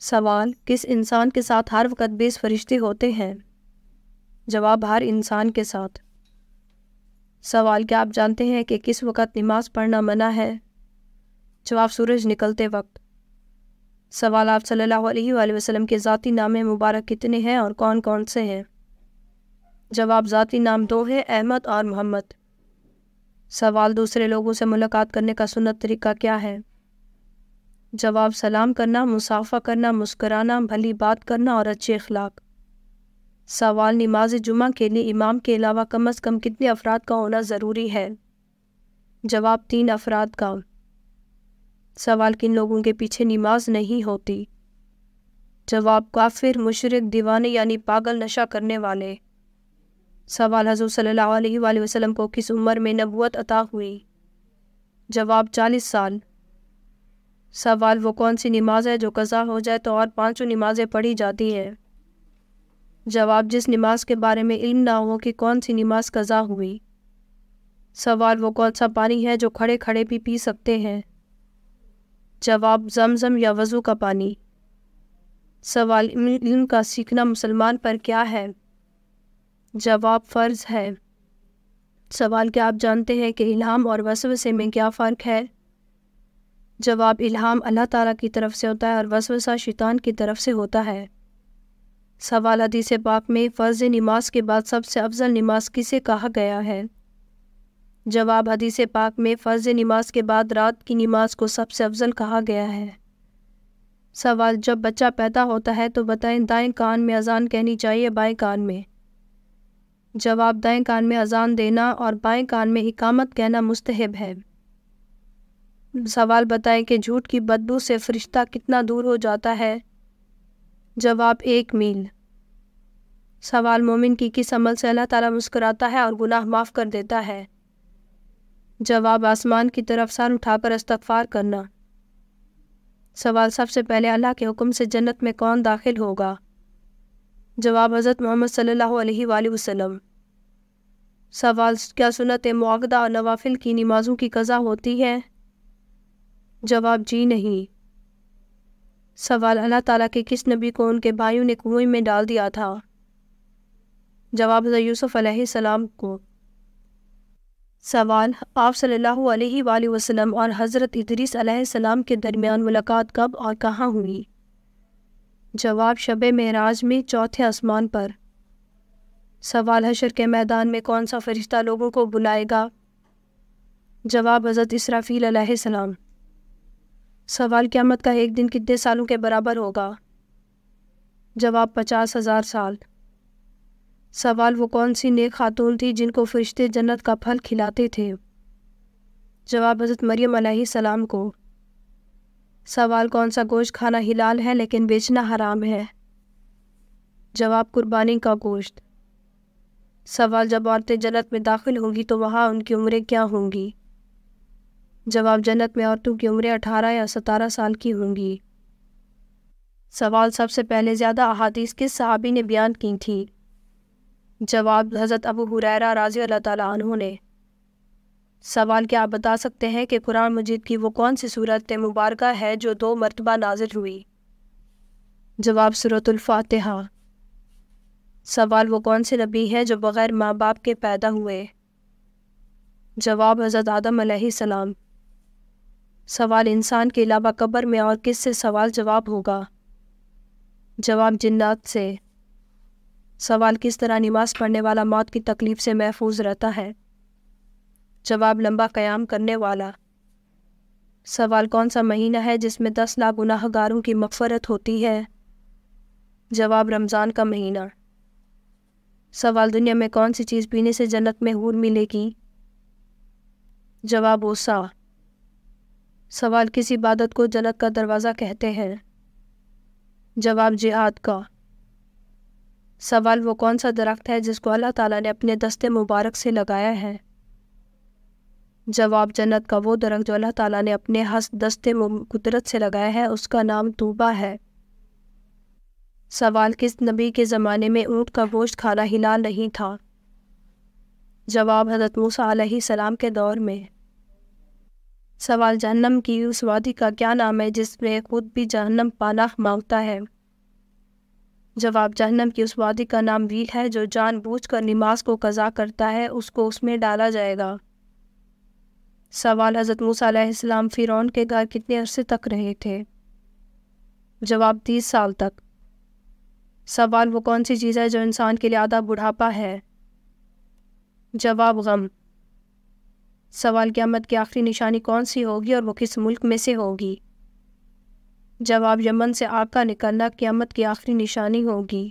سوال: کس انسان کے ساتھ ہر وقت 20 فرشتے ہوتے ہیں؟ جواب: ہر انسان کے ساتھ۔ سوال: کیا آپ جانتے ہیں کہ کس وقت نماز پڑھنا منع ہے؟ جواب: سورج نکلتے وقت۔ سوال: آپ صلی اللہ علیہ وآلہ وسلم کے ذاتی نام مبارک کتنے ہیں اور کون کون سے ہیں؟ جواب: ذاتی نام 2 ہیں، احمد اور محمد۔ سوال: دوسرے لوگوں سے ملاقات کرنے کا سنت طریقہ کیا ہے؟ جواب: سلام کرنا، مصافحہ کرنا، مسکرانا، بھلی بات کرنا اور اچھے اخلاق۔ سوال: نماز جمعہ کے لیے امام کے علاوہ کم از کم کتنے افراد کا ہونا ضروری ہے؟ جواب: 3 افراد کا۔ سوال: کن لوگوں کے پیچھے نماز نہیں ہوتی؟ جواب: کافر، مشرک، دیوانے یعنی پاگل نشہ کرنے والے۔ سوال: حضور صلی اللہ علیہ وآلہ وسلم کو کس عمر میں نبوت عطا ہوئی؟ جواب: 40 سال۔ سوال: وہ کون سی نماز ہے جو قضا ہو جائے تو اور 5 نمازیں پڑھی جاتی ہیں؟ جواب: جس نماز کے بارے میں علم نہ ہو کہ کون سی نماز قضا ہوئی۔ سوال: وہ کون سا پانی ہے جو کھڑے کھڑے بھی پی سکتے ہیں؟ جواب: زمزم یا وضو کا پانی۔ سوال: علم کا سیکھنا مسلمان پر کیا ہے؟ جواب: فرض ہے۔ سوال: کیا آپ جانتے ہیں کہ الہام اور وسوسے میں کیا فرق ہے؟ جواب: الہام اللہ تعالیٰ کی طرف سے ہوتا ہے اور وسوسہ شیطان کی طرف سے ہوتا ہے۔ سوال: حدیث پاک میں فرض نماز کے بعد سب سے افضل نماز کسے کہا گیا ہے؟ جواب: حدیث پاک میں فرض نماز کے بعد رات کی نماز کو سب سے افضل کہا گیا ہے۔ سوال: جب بچہ پیدا ہوتا ہے تو بتائیں دائیں کان میں اذان کہنی چاہیے بائیں کان میں؟ جواب: دائیں کان میں اذان دینا اور بائیں کان میں اقامت کہنا مستحب ہے۔ سوال: بتائیں کہ جھوٹ کی بدبو سے فرشتہ کتنا دور ہو جاتا ہے؟ جواب: 1 میل۔ سوال: مومن کی کس عمل سے اللہ تعالیٰ مسکراتا ہے اور گناہ معاف کر دیتا ہے؟ جواب: آسمان کی طرف سر اٹھا کر استغفار کرنا۔ سوال: سب سے پہلے اللہ کے حکم سے جنت میں کون داخل ہوگا؟ جواب: حضرت محمد صلی اللہ علیہ وآلہ وسلم۔ سوال: کیا سنت مؤکدہ اور نوافل کی نمازوں کی قضا ہوتی ہے؟ جواب: جی نہیں۔ سوال: اللہ تعالیٰ کے کس نبی کو ان کے بھائیوں نے کنویں میں ڈال دیا تھا؟ جواب: حضرت یوسف علیہ السلام کو۔ سوال: آپ صلی اللہ علیہ وآلہ وسلم اور حضرت ادریس علیہ السلام کے درمیان ملاقات کب اور کہاں ہوئی؟ جواب: شب معراج میں 4تھے آسمان پر۔ سوال: حشر کے میدان میں کون سا فرشتہ لوگوں کو بلائے گا؟ جواب: حضرت اسرافیل علیہ السلام۔ سوال: قیامت کا ایک دن کتنے سالوں کے برابر ہوگا؟ جواب: 50,000 سال۔ سوال: وہ کون سی نیک خاتون تھی جن کو فرشتے جنت کا پھل کھلاتے تھے؟ جواب: حضرت مریم علیہ السلام کو۔ سوال: کون سا گوشت کھانا حلال ہے لیکن بیچنا حرام ہے؟ جواب: قربانی کا گوشت۔ سوال: جب عورتیں جنت میں داخل ہوں گی تو وہاں ان کی عمریں کیا ہوں گی؟ جواب: جنت میں عورتوں کی عمریں 18 یا 17 سال کی ہوں گی۔ سوال: سب سے پہلے زیادہ احادیث کس صحابی نے بیان کی تھی؟ جواب: حضرت ابو ہریرہ رضی اللہ تعالیٰ عنہ نے۔ سوال: کیا آپ بتا سکتے ہیں کہ قرآن مجید کی وہ کون سی سورت مبارکہ ہے جو 2 مرتبہ نازل ہوئی؟ جواب: سورۃ الفاتحہ۔ سوال: وہ کون سے نبی ہیں جو بغیر ماں باپ کے پیدا ہوئے؟ جواب: حضرت آدم علیہ السلام۔ سوال: انسان کے علاوہ قبر میں اور کس سے سوال جواب ہوگا؟ جواب: جنات سے۔ سوال: کس طرح نماز پڑھنے والا موت کی تکلیف سے محفوظ رہتا ہے؟ جواب: لمبا قیام کرنے والا۔ سوال: کون سا مہینہ ہے جس میں 10 لاکھ گناہ گاروں کی مغفرت ہوتی ہے؟ جواب: رمضان کا مہینہ۔ سوال: دنیا میں کون سی چیز پینے سے جنت میں حور ملے گی؟ جواب: عصا۔ سوال: کس عبادت کو جنت کا دروازہ کہتے ہیں؟ جواب: جہاد کا۔ سوال: وہ کون سا درخت ہے جس کو اللہ تعالیٰ نے اپنے دست مبارک سے لگایا ہے؟ جواب: جنت کا وہ درخت جو اللہ تعالیٰ نے اپنے دست قدرت سے لگایا ہے، اس کا نام طوبہ ہے۔ سوال: کس نبی کے زمانے میں اونٹ کا گوشت کھانا حلال نہیں تھا؟ جواب: حضرت موسیٰ علیہ السلام کے دور میں۔ سوال جہنم کی اس وادی کا کیا نام ہے جس میں خود بھی جہنم پناہ مانگتا ہے؟ جواب جہنم کی اس وادی کا نام ویل ہے۔ جو جان بوجھ کر نماز کو قضا کرتا ہے اس کو اس میں ڈالا جائے گا۔ سوال حضرت موسیٰ علیہ السلام فرعون کے گھر کتنے عرصے تک رہے تھے؟ جواب 30 سال تک۔ سوال وہ کون سی چیز ہے جو انسان کے لیے آدھا بڑھاپا ہے؟ جواب غم۔ سوال قیامت کی آخری نشانی کون سی ہوگی اور وہ کس ملک میں سے ہوگی؟ جواب یمن سے آگ کا نکلنا قیامت کی آخری نشانی ہوگی۔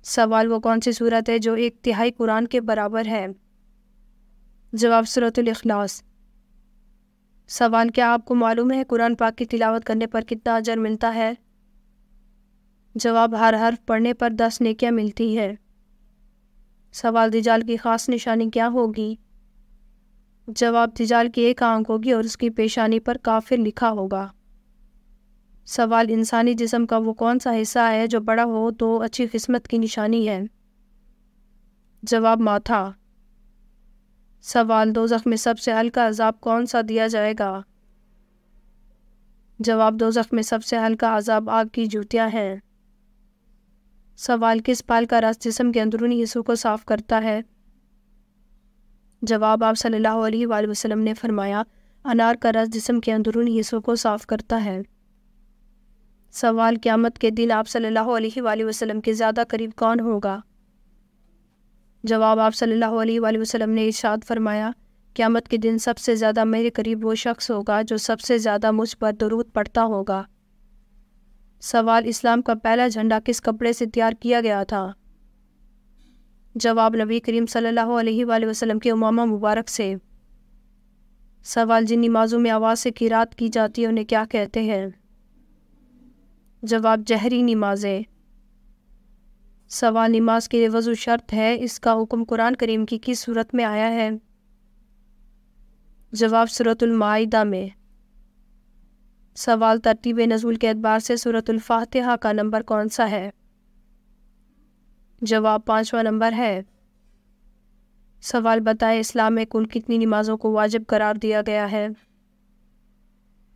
سوال وہ کون سی سورت ہے جو 1/3 قرآن کے برابر ہے؟ جواب سورۃ الاخلاص۔ سوال کیا آپ کو معلوم ہے قرآن پاک کی تلاوت کرنے پر کتنا اجر ملتا ہے؟ جواب ہر حرف پڑھنے پر 10 نیکیاں ملتی ہے۔ سوال دجال کی خاص نشانی کیا ہوگی؟ جواب دجال کی ایک آنکھ ہوگی اور اس کی پیشانی پر کافر لکھا ہوگا۔ سوال انسانی جسم کا وہ کون سا حصہ ہے جو بڑا ہو تو اچھی قسمت کی نشانی ہے؟ جواب ماتھا۔ سوال دوزخ میں سب سے ہلکا عذاب کون سا دیا جائے گا؟ جواب دوزخ میں سب سے ہلکا عذاب آگ کی جوتیاں ہیں۔ سوال کس پھل کا رس جسم کے اندرونی حصوں کو صاف کرتا ہے؟ جواب آپ صلی اللہ علیہ وآلہ وسلم نے فرمایا انار کا رس جسم کے اندرونی حصوں کو صاف کرتا ہے۔ سوال قیامت کے دن آپ صلی اللہ علیہ وآلہ وسلم کے زیادہ قریب کون ہوگا؟ جواب آپ صلی اللہ علیہ وآلہ وسلم نے ارشاد فرمایا قیامت کے دن سب سے زیادہ میرے قریب وہ شخص ہوگا جو سب سے زیادہ مجھ پر درود پڑھتا ہوگا۔ سوال اسلام کا پہلا جھنڈا کس کپڑے سے تیار کیا گیا تھا؟ جواب نبی کریم صلی اللہ علیہ وآلہ وسلم کے امامہ مبارک سے۔ سوال جن نمازوں میں آواز سے قرات کی جاتی ہے انہیں کیا کہتے ہیں؟ جواب جہری نمازیں۔ سوال نماز کے لیے وضو شرط ہے، اس کا حکم قرآن کریم کی کس صورت میں آیا ہے؟ جواب سورۃ المائدہ میں۔ سوال ترتیب نزول کے اعتبار سے سورۃ الفاتحہ کا نمبر کون سا ہے؟ جواب 5واں نمبر ہے۔ سوال بتائیں اسلام میں کل کتنی نمازوں کو واجب قرار دیا گیا ہے؟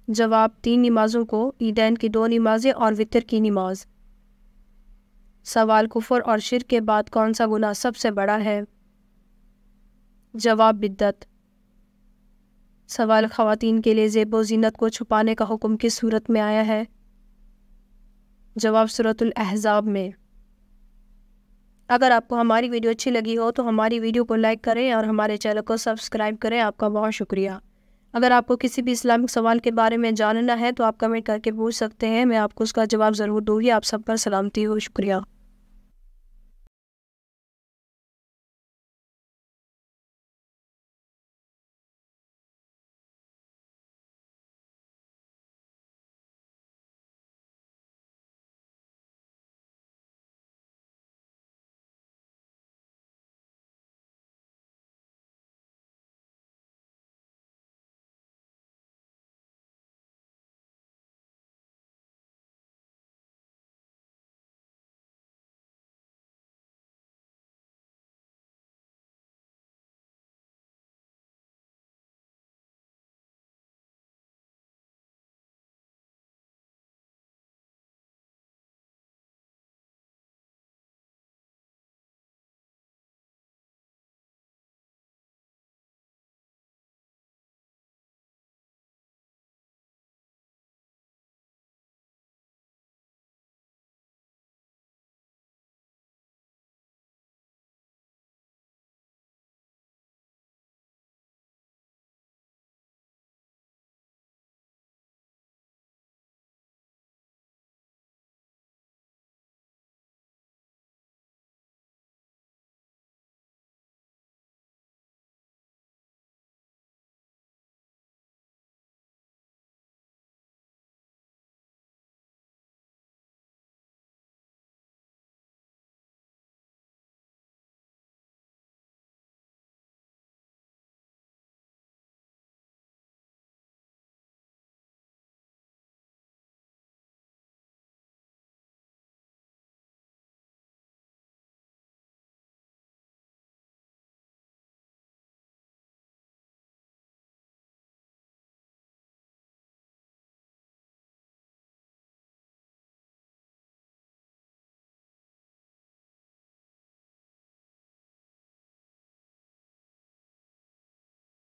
جواب 3 نمازوں کو، عیدین کی 2 نمازیں اور وتر کی نماز۔ سوال کفر اور شرک کے بعد کون سا گناہ سب سے بڑا ہے؟ جواب بدعت۔ سوال خواتین کے لیے زیب و زینت کو چھپانے کا حکم کس صورت میں آیا ہے؟ جواب سورۃ الاحزاب میں۔ اگر آپ کو ہماری ویڈیو اچھی لگی ہو تو ہماری ویڈیو کو لائک کریں اور ہمارے چینل کو سبسکرائب کریں۔ آپ کا بہت شکریہ۔ اگر آپ کو کسی بھی اسلامک سوال کے بارے میں جاننا ہے تو آپ کمنٹ کر کے پوچھ سکتے ہیں، میں آپ کو اس کا جواب ضرور دوں گی۔ آپ سب پر سلامتی ہو، شکریہ۔